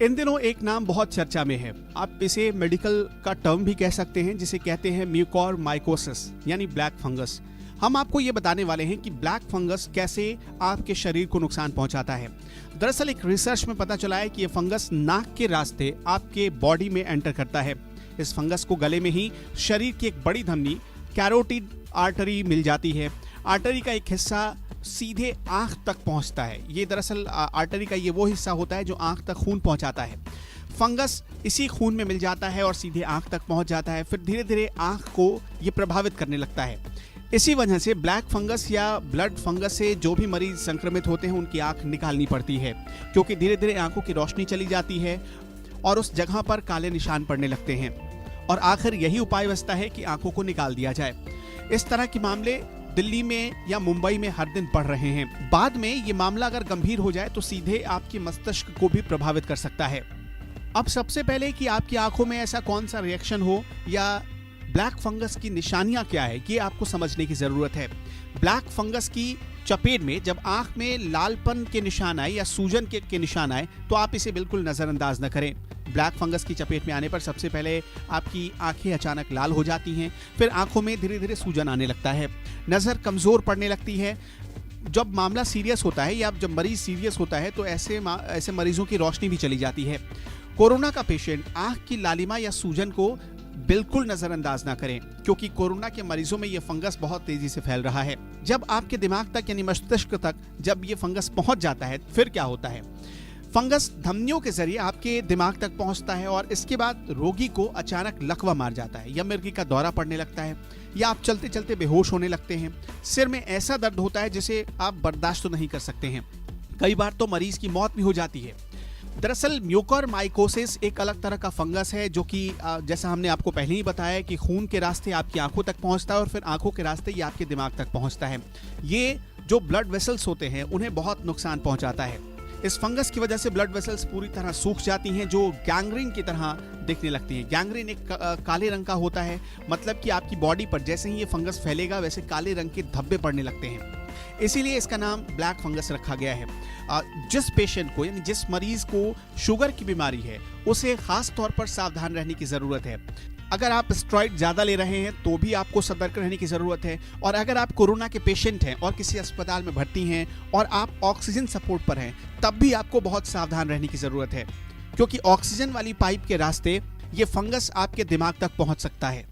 इन दिनों एक नाम बहुत चर्चा में है। आप इसे मेडिकल का टर्म भी कह सकते हैं, जिसे कहते हैं म्यूकोरमाइकोसिस यानी ब्लैक फंगस। हम आपको ये बताने वाले हैं कि ब्लैक फंगस कैसे आपके शरीर को नुकसान पहुंचाता है। दरअसल एक रिसर्च में पता चला है कि ये फंगस नाक के रास्ते आपके बॉडी में एंटर करता है। इस फंगस को गले में ही शरीर की एक बड़ी धमनी कैरोटिड आर्टरी मिल जाती है। आर्टरी का एक हिस्सा सीधे आंख तक पहुंचता है। ये दरअसल आर्टरी का ये वो हिस्सा होता है जो आंख तक खून पहुंचाता है। फंगस इसी खून में मिल जाता है और सीधे आंख तक पहुंच जाता है। फिर धीरे धीरे आंख को ये प्रभावित करने लगता है। इसी वजह से ब्लैक फंगस या ब्लड फंगस से जो भी मरीज संक्रमित होते हैं उनकी आंख निकालनी पड़ती है, क्योंकि धीरे धीरे आंखों की रोशनी चली जाती है और उस जगह पर काले निशान पड़ने लगते हैं और आखिर यही उपाय बचता है कि आंखों को निकाल दिया जाए। इस तरह के मामले दिल्ली में या मुंबई में हर दिन बढ़ रहे हैं। बाद में ये मामला अगर गंभीर हो जाए तो सीधे आपके मस्तिष्क को भी प्रभावित कर सकता है। अब सबसे पहले कि आपकी आंखों में ऐसा कौन सा रिएक्शन हो या ब्लैक फंगस की निशानियां क्या है, ये आपको समझने की जरूरत है। ब्लैक फंगस की चपेट में जब आंख में लालपन के निशान आए या सूजन के निशान आए तो आप इसे बिल्कुल नजरअंदाज न करें। ब्लैक फंगस की चपेट में आने पर सबसे पहले आपकी आंखें अचानक लाल हो जाती हैं, फिर आंखों में धीरे धीरे सूजन आने लगता है, नजर कमजोर पड़ने लगती है। जब मामला सीरियस होता है या जब मरीज सीरियस होता है तो ऐसे मरीजों की रोशनी भी चली जाती है। कोरोना का पेशेंट आंख की लालिमा या सूजन को बिल्कुल नजरअंदाज ना करें, क्योंकि कोरोना के मरीजों में यह फंगस बहुत तेजी से फैल रहा है। जब आपके दिमाग तक यानी मस्तिष्क तक जब ये फंगस पहुंच जाता है फिर क्या होता है? फंगस धमनियों के जरिए आपके दिमाग तक पहुंचता है और इसके बाद रोगी को अचानक लकवा मार जाता है या मिर्गी का दौरा पड़ने लगता है या आप चलते चलते बेहोश होने लगते हैं। सिर में ऐसा दर्द होता है जिसे आप बर्दाश्त नहीं कर सकते हैं। कई बार तो मरीज की मौत भी हो जाती है। दरअसल म्यूकोरमाइकोसिस एक अलग तरह का फंगस है जो कि जैसा हमने आपको पहले ही बताया कि खून के रास्ते आपकी आंखों तक पहुंचता है और फिर आंखों के रास्ते ये आपके दिमाग तक पहुंचता है। ये जो ब्लड वेसल्स होते हैं उन्हें बहुत नुकसान पहुंचाता है। इस फंगस की वजह से ब्लड वेसल्स पूरी तरह सूख जाती हैं, जो गैंग्रीन की तरह दिखने लगती हैं। गैंग्रीन एक काले रंग का होता है, मतलब कि आपकी बॉडी पर जैसे ही ये फंगस फैलेगा वैसे काले रंग के धब्बे पड़ने लगते हैं। इसीलिए इसका नाम ब्लैक फंगस रखा गया है। जिस पेशेंट को यानी जिस मरीज को शुगर की बीमारी है उसे खास तौर पर सावधान रहने की जरूरत है। अगर आप स्टेरॉइड ज्यादा ले रहे हैं तो भी आपको सतर्क रहने की जरूरत है। और अगर आप कोरोना के पेशेंट हैं और किसी अस्पताल में भर्ती हैं और आप ऑक्सीजन सपोर्ट पर हैं तब भी आपको बहुत सावधान रहने की जरूरत है, क्योंकि ऑक्सीजन वाली पाइप के रास्ते ये फंगस आपके दिमाग तक पहुंच सकता है।